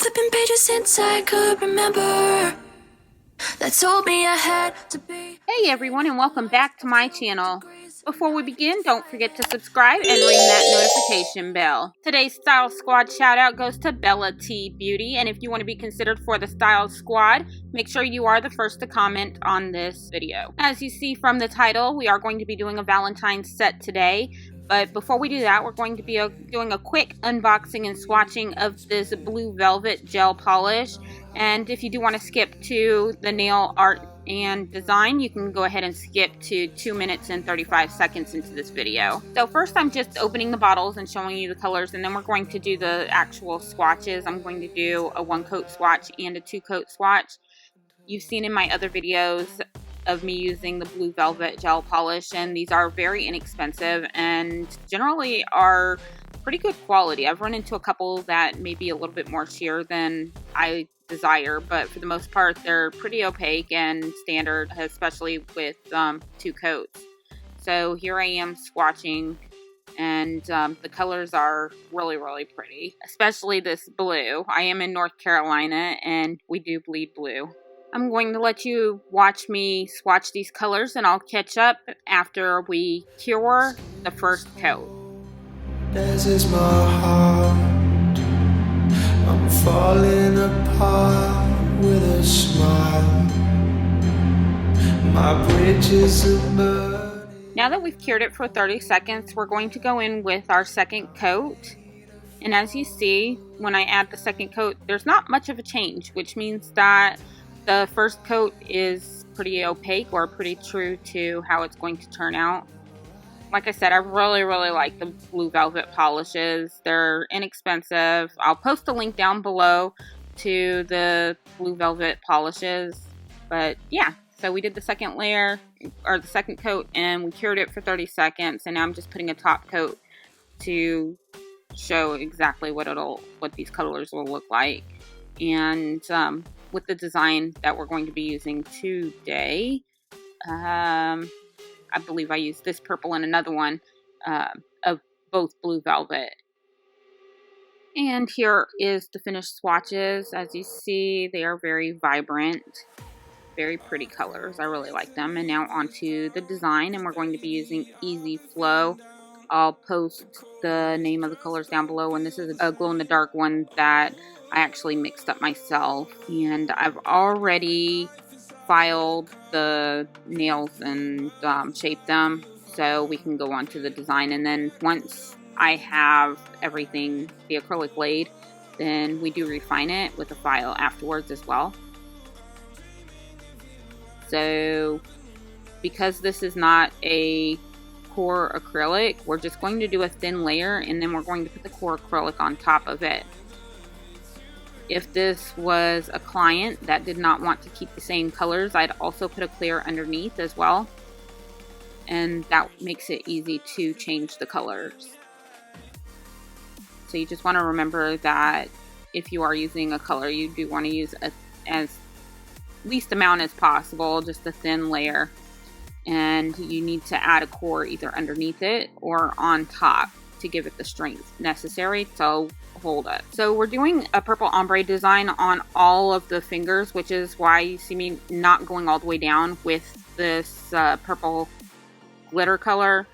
flipping pages since I could remember. That told me I had to be. Hey everyone, and welcome back to my channel. Before we begin, don't forget to subscribe and ring that notification bell. Today's Style Squad shout out goes to Bella T Beauty, and if you want to be considered for the Style Squad, make sure you are the first to comment on this video. As you see from the title, we are going to be doing a Valentine's set today. But before we do that, we're going to be doing a quick unboxing and swatching of this blue velvet gel polish. And if you do want to skip to the nail art and design, you can go ahead and skip to 2 minutes and 35 seconds into this video. So first I'm just opening the bottles and showing you the colors, and then we're going to do the actual swatches. I'm going to do a 1-coat swatch and a 2-coat swatch. You've seen in my other videos of me using the blue velvet gel polish, and these are very inexpensive and generally are pretty good quality. I've run into a couple that may be a little bit more sheer than I desire, but for the most part they're pretty opaque and standard, especially with 2 coats. So here I am swatching, and the colors are really pretty, especially this blue. I am in North Carolina and we do bleed blue. I'm going to let you watch me swatch these colors, and I'll catch up after we cure the first coat. This is my heart. I'm falling apart with a smile. My bridges are burning. Now that we've cured it for 30 seconds, we're going to go in with our second coat. And as you see, when I add the second coat, there's not much of a change, which means that the first coat is pretty opaque, or pretty true to how it's going to turn out. Like I said, I really like the blue velvet polishes. They're inexpensive. I'll post a link down below to the blue velvet polishes. But yeah, so we did the second layer, or the second coat, and we cured it for 30 seconds. And now I'm just putting a top coat to show exactly what these colors will look like. And with the design that we're going to be using today, I believe I used this purple and another one of both blue velvet. And here is the finished swatches. As you see, they are very vibrant, very pretty colors. I really like them. And now onto the design, and we're going to be using Easy Flow. I'll post the name of the colors down below, and this is a glow-in-the-dark one that I actually mixed up myself, and I've already filed the nails and shaped them so we can go on to the design. And then once I have everything, the acrylic laid, then we do refine it with a file afterwards as well. So because this is not a core acrylic, we're just going to do a thin layer, and then we're going to put the core acrylic on top of it. If this was a client that did not want to keep the same colors, I'd also put a clear underneath as well, and that makes it easy to change the colors. So you just want to remember that if you are using a color, you do want to use as least amount as possible, just a thin layer. And you need to add a core either underneath it or on top to give it the strength necessary to hold it. So we're doing a purple ombre design on all of the fingers, which is why you see me not going all the way down with this purple glitter color.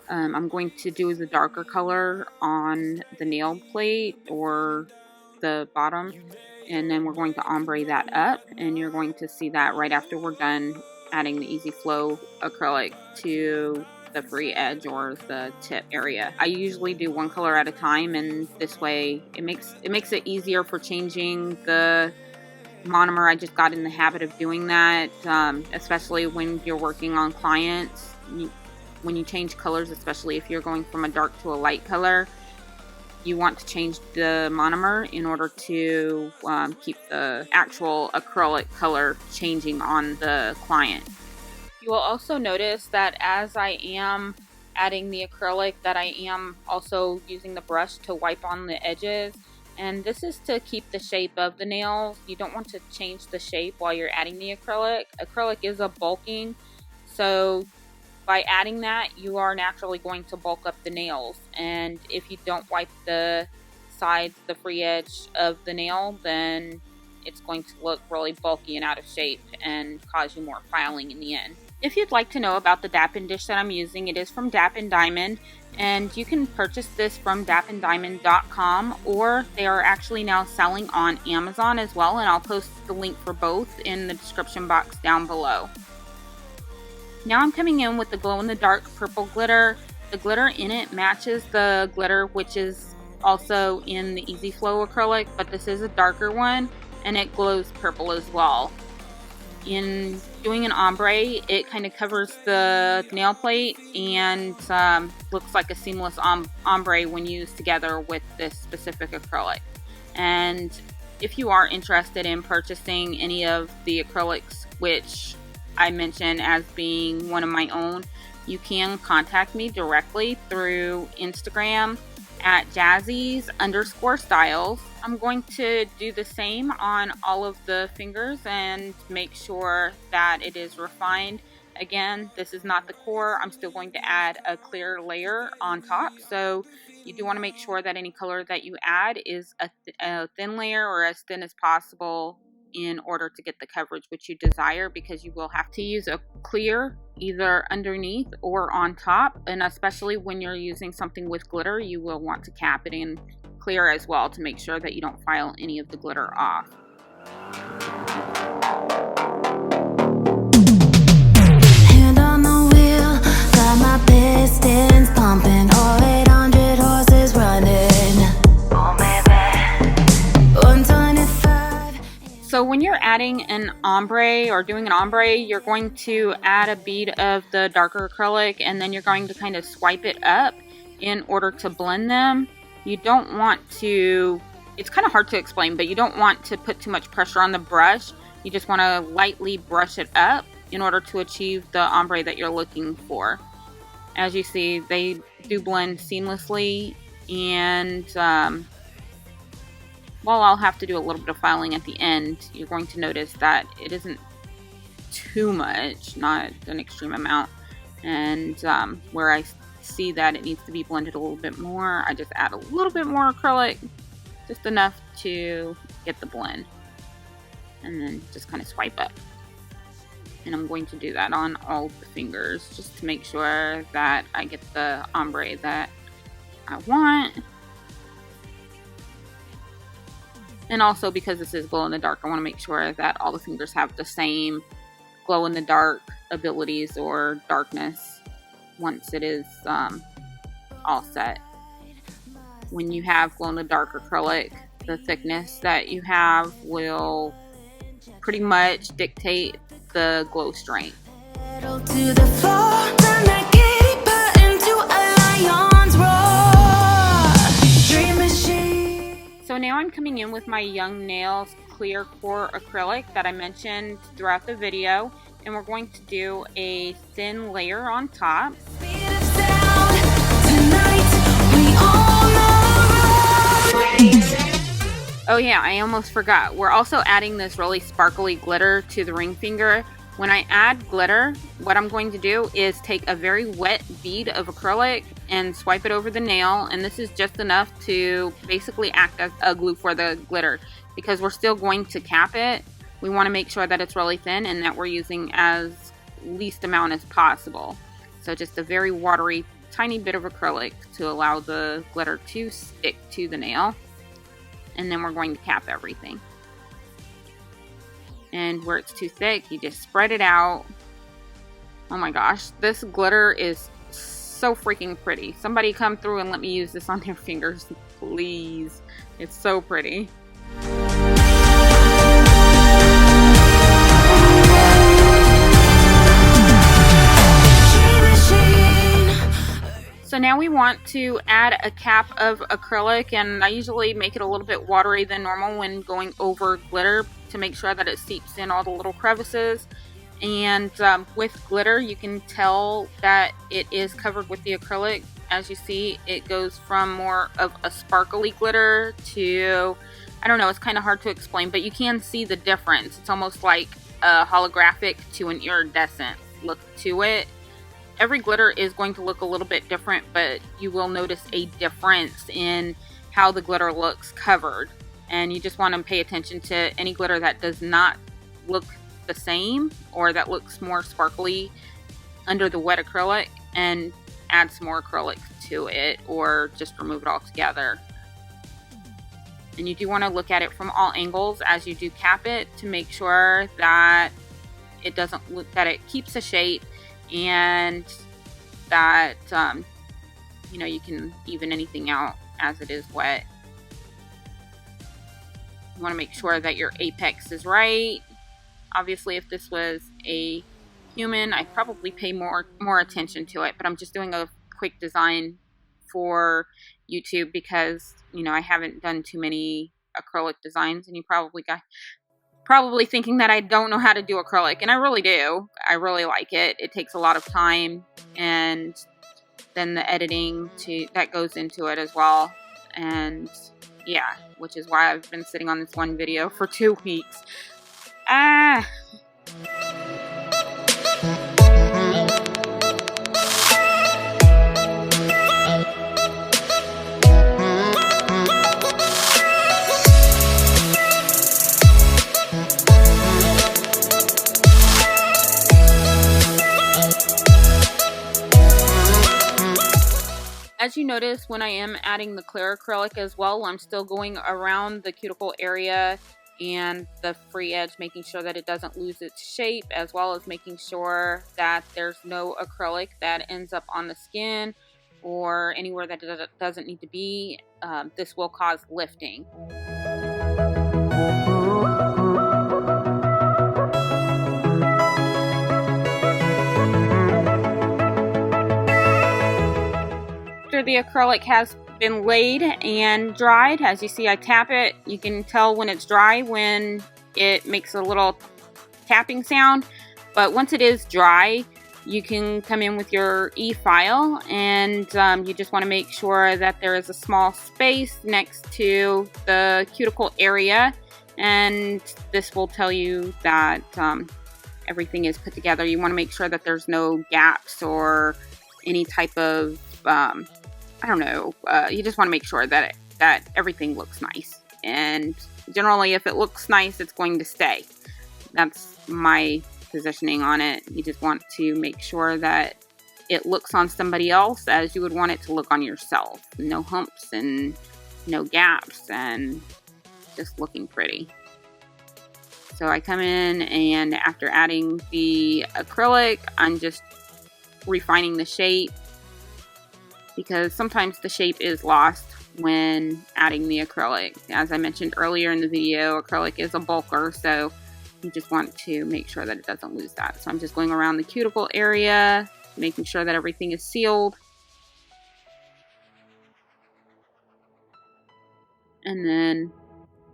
I'm going to do the darker color on the nail plate or the bottom, and then we're going to ombre that up, and you're going to see that right after we're done adding the Easy Flow acrylic to the free edge or the tip area. I usually do one color at a time, and this way it makes it easier for changing the monomer. I just got in the habit of doing that, especially when you're working on clients. When you change colors, especially if you're going from a dark to a light color, you want to change the monomer in order to keep the actual acrylic color changing on the client. You will also notice that as I am adding the acrylic, that I am also using the brush to wipe on the edges, and this is to keep the shape of the nails. You don't want to change the shape while you're adding the acrylic. Acrylic is a bulking, so by adding that, you are naturally going to bulk up the nails, and if you don't wipe the besides the free edge of the nail, then it's going to look really bulky and out of shape and cause you more filing in the end. If you'd like to know about the Dappen dish that I'm using, it is from Dappen Diamond, and you can purchase this from dappendiamond.com, or they are actually now selling on Amazon as well, and I'll post the link for both in the description box down below. Now I'm coming in with the glow-in-the-dark purple glitter. The glitter in it matches the glitter which is also in the Easy Flow acrylic, but this is a darker one and it glows purple as well. In doing an ombre, it kind of covers the nail plate and looks like a seamless ombre when used together with this specific acrylic. And if you are interested in purchasing any of the acrylics which I mentioned as being one of my own, you can contact me directly through Instagram at Jazzyz_styles. I'm going to do the same on all of the fingers and make sure that it is refined. Again, this is not the core. I'm still going to add a clear layer on top. So you do want to make sure that any color that you add is a thin layer or as thin as possible in order to get the coverage which you desire, because you will have to use a clear either underneath or on top, and especially when you're using something with glitter, you will want to cap it in clear as well to make sure that you don't file any of the glitter off. Hand on the wheel, got my pistons pumping, all 800 horses running. Oh baby, 125. So when you're adding an ombre or doing an ombre, you're going to add a bead of the darker acrylic and then you're going to kind of swipe it up in order to blend them. You don't want to, it's kind of hard to explain, but you don't want to put too much pressure on the brush. You just want to lightly brush it up in order to achieve the ombre that you're looking for. As you see, they do blend seamlessly, and while I'll have to do a little bit of filing at the end, you're going to notice that it isn't too much, not an extreme amount. And where I see that it needs to be blended a little bit more, I just add a little bit more acrylic, just enough to get the blend. And then just kind of swipe up. And I'm going to do that on all the fingers just to make sure that I get the ombre that I want. And also, because this is glow in the dark, I want to make sure that all the fingers have the same glow in the dark abilities or darkness once it is all set. When you have glow in the dark acrylic, the thickness that you have will pretty much dictate the glow strength. To the floor, turn that giddy part into a lion's roar. Dream machine. So now I'm coming in with my Young Nails clear core acrylic that I mentioned throughout the video, and we're going to do a thin layer on top. Speed of sound. Tonight, we all know. Oh yeah, I almost forgot. We're also adding this really sparkly glitter to the ring finger. When I add glitter, what I'm going to do is take a very wet bead of acrylic and swipe it over the nail, and this is just enough to basically act as a glue for the glitter. Because we're still going to cap it, we want to make sure that it's really thin and that we're using as least amount as possible. So just a very watery, tiny bit of acrylic to allow the glitter to stick to the nail. And then we're going to cap everything. And where it's too thick, you just spread it out. Oh my gosh, this glitter is so freaking pretty. Somebody come through and let me use this on their fingers, please. It's so pretty. So now we want to add a cap of acrylic, and I usually make it a little bit watery than normal when going over glitter to make sure that it seeps in all the little crevices. And with glitter, you can tell that it is covered with the acrylic. As you see, it goes from more of a sparkly glitter to, I don't know, it's kind of hard to explain, but you can see the difference. It's almost like a holographic to an iridescent look to it. Every glitter is going to look a little bit different, but you will notice a difference in how the glitter looks covered. And you just want to pay attention to any glitter that does not look the same or that looks more sparkly under the wet acrylic, and add some more acrylic to it, or just remove it all together. And you do want to look at it from all angles as you do cap it to make sure that it doesn't look, that it keeps the shape, and that you know, you can even anything out as it is wet. You want to make sure that your apex is right. Obviously, if this was a human, I'd probably pay more attention to it, but I'm just doing a quick design for YouTube because, you know, I haven't done too many acrylic designs, and you probably thinking that I don't know how to do acrylic, and I really do. I really like it. It takes a lot of time, and then the editing that goes into it as well. And yeah, which is why I've been sitting on this one video for 2 weeks. As you notice, when I am adding the clear acrylic as well, I'm still going around the cuticle area and the free edge, making sure that it doesn't lose its shape, as well as making sure that there's no acrylic that ends up on the skin or anywhere that it doesn't need to be. This will cause lifting. After the acrylic has been laid and dried, as you see, I tap it. You can tell when it's dry when it makes a little tapping sound, but once it is dry, you can come in with your e-file, and you just want to make sure that there is a small space next to the cuticle area, and this will tell you that everything is put together. You want to make sure that there's no gaps or any type of I don't know, you just want to make sure that everything looks nice. And generally, if it looks nice, it's going to stay. That's my positioning on it. You just want to make sure that it looks on somebody else as you would want it to look on yourself. No humps and no gaps, and just looking pretty. So I come in, and after adding the acrylic, I'm just refining the shape, because sometimes the shape is lost when adding the acrylic. As I mentioned earlier in the video, acrylic is a bulker, so you just want to make sure that it doesn't lose that. So I'm just going around the cuticle area, making sure that everything is sealed. And then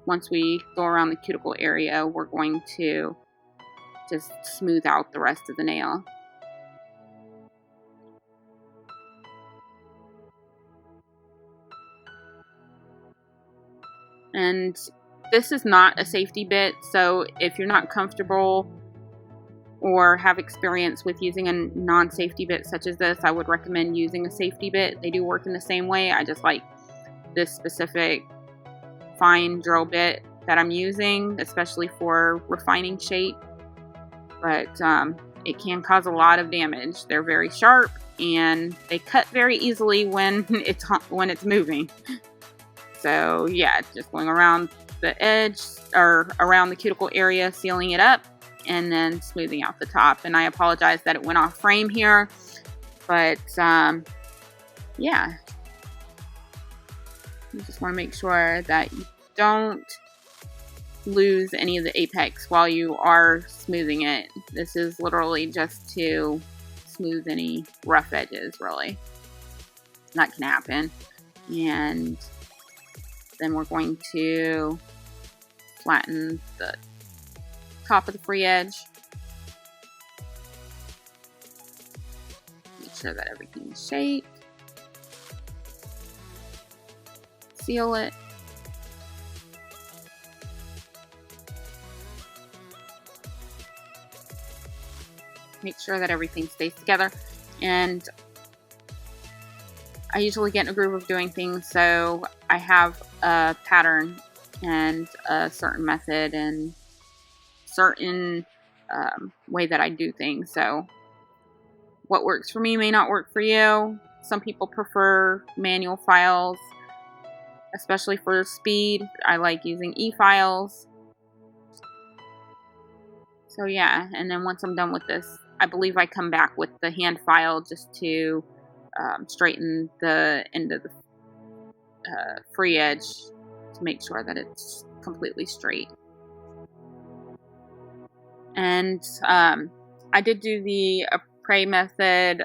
once we go around the cuticle area, we're going to just smooth out the rest of the nail. And this is not a safety bit, so if you're not comfortable or have experience with using a non-safety bit such as this, I would recommend using a safety bit. They do work in the same way. I just like this specific fine drill bit that I'm using, especially for refining shape. But it can cause a lot of damage. They're very sharp, and they cut very easily when it's moving. So yeah, just going around the edge or around the cuticle area, sealing it up, and then smoothing out the top. And I apologize that it went off frame here, but yeah, you just want to make sure that you don't lose any of the apex while you are smoothing it. This is literally just to smooth any rough edges, really. That can happen. And then we're going to flatten the top of the free edge. Make sure that everything is shaped. Seal it. Make sure that everything stays together. And I usually get in a groove of doing things, so I have a pattern and a certain method and certain way that I do things. So what works for me may not work for you. Some people prefer manual files, especially for speed. I like using e-files. So yeah, and then once I'm done with this, I believe I come back with the hand file just to straighten the end of the free edge to make sure that it's completely straight. And I did do the apres method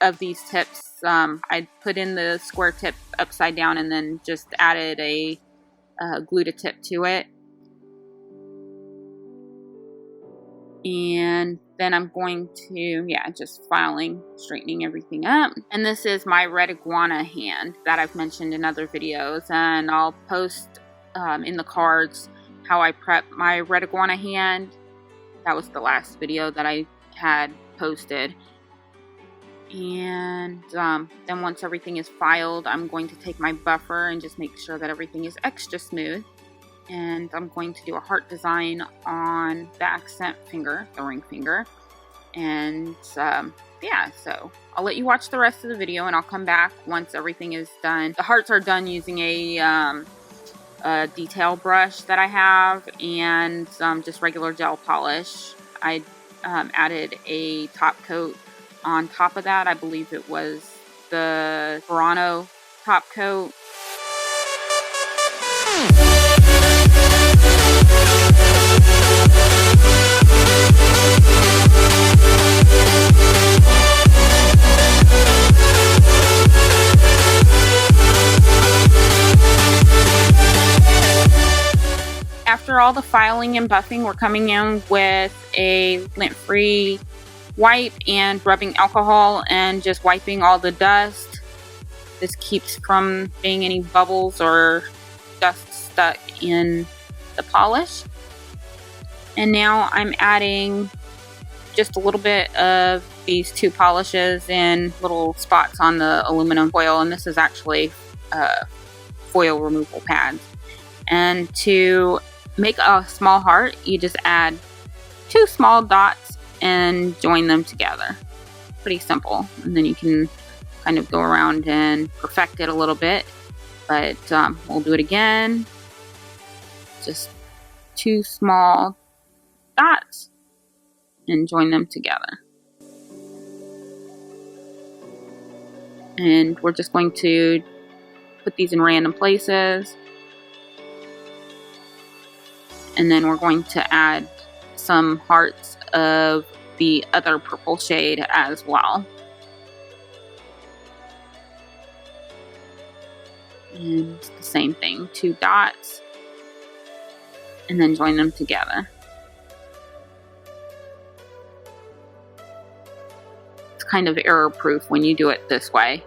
of these tips. I put in the square tip upside down and then just added a glued a tip to it. And then I'm going to, just filing, straightening everything up. And this is my red iguana hand that I've mentioned in other videos. And I'll post in the cards how I prep my red iguana hand. That was the last video that I had posted. And then once everything is filed, I'm going to take my buffer and just make sure that everything is extra smooth. And I'm going to do a heart design on the accent finger, the ring finger. And so I'll let you watch the rest of the video and I'll come back once everything is done. The hearts are done using a detail brush that I have and just regular gel polish. I added a top coat on top of that. I believe it was the Verano top coat. After all the filing and buffing, we're coming in with a lint-free wipe and rubbing alcohol and just wiping all the dust. This keeps from being any bubbles or dust stuck in the polish. And now I'm adding just a little bit of these two polishes in little spots on the aluminum foil, and this is actually foil removal pads. And to make a small heart, you just add 2 small dots and join them together. Pretty simple. And then you can kind of go around and perfect it a little bit. But we'll do it again. Just 2 small dots and join them together. And we're just going to put these in random places. And then we're going to add some hearts of the other purple shade as well. And the same thing, 2 dots. And then join them together. It's kind of error proof when you do it this way.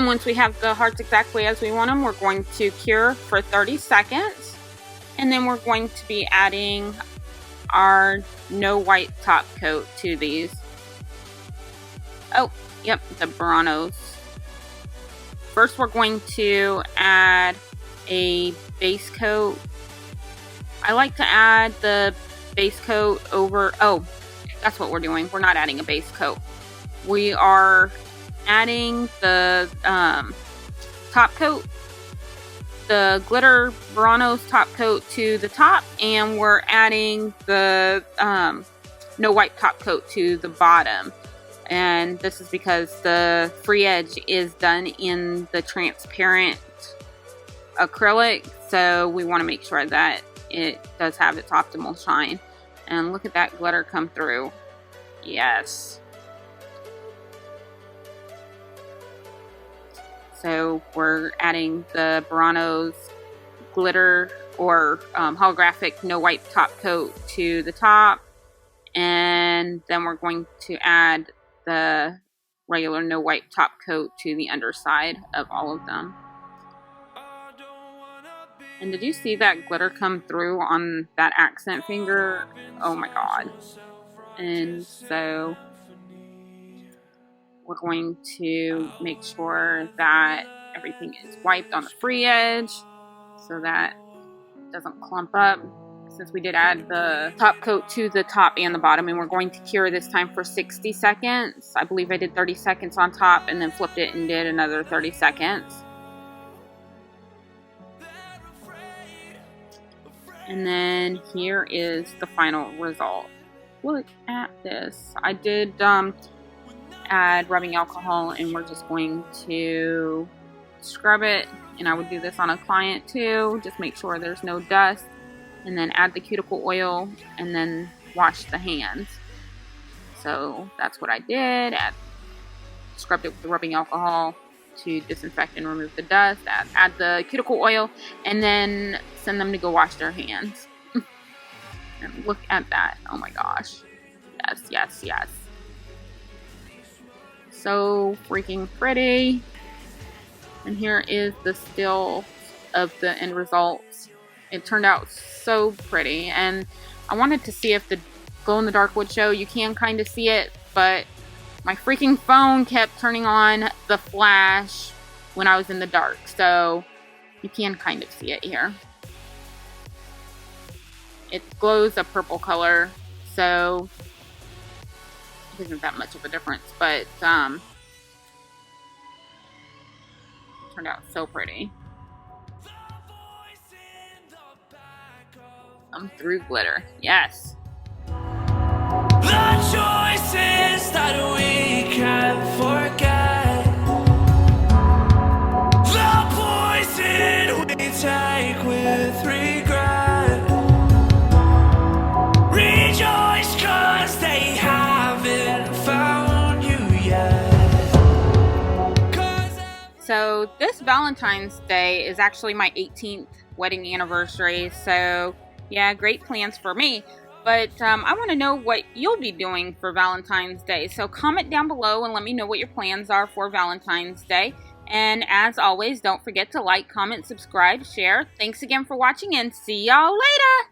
Once we have the hearts exactly as we want them, we're going to cure for 30 seconds. And then we're going to be adding our no white top coat to these. Oh, yep, the Buranos. First, we're going to add a base coat. I like to add the base coat over... Oh, that's what we're doing. We're not adding a base coat. We are adding the top coat, the glitter Buranos top coat to the top, and we're adding the no white top coat to the bottom. And this is because the free edge is done in the transparent acrylic, so we want to make sure that it does have its optimal shine. And look at that glitter come through. Yes. So we're adding the Burano's glitter or holographic no wipe top coat to the top, and then we're going to add the regular no wipe top coat to the underside of all of them. And did you see that glitter come through on that accent finger? Oh my god. And so we're going to make sure that everything is wiped on the free edge so that it doesn't clump up, since we did add the top coat to the top and the bottom. And we're going to cure this time for 60 seconds. I believe I did 30 seconds on top and then flipped it and did another 30 seconds. And then here is the final result. Look at this. I did add rubbing alcohol, and we're just going to scrub it. And I would do this on a client too. Just make sure there's no dust. And then add the cuticle oil and then wash the hands. So that's what I did. Scrubbed it with the rubbing alcohol to disinfect and remove the dust. Add the cuticle oil and then send them to go wash their hands. And look at that. Oh my gosh. Yes, yes, yes. So freaking pretty. And here is the still of the end results. It turned out so pretty, and I wanted to see if the glow-in-the-dark would show. You can kind of see it, but my freaking phone kept turning on the flash when I was in the dark, so you can kind of see it here. It glows a purple color, so it isn't that much of a difference, but it turned out so pretty. Through glitter. Yes. The choices that we can't forget, the poison we take with regret. Rejoice 'cause they haven't found you yet. So this Valentine's Day is actually my 18th wedding anniversary, so yeah, great plans for me. But I want to know what you'll be doing for Valentine's Day. So comment down below and let me know what your plans are for Valentine's Day. And as always, don't forget to like, comment, subscribe, share. Thanks again for watching, and see y'all later!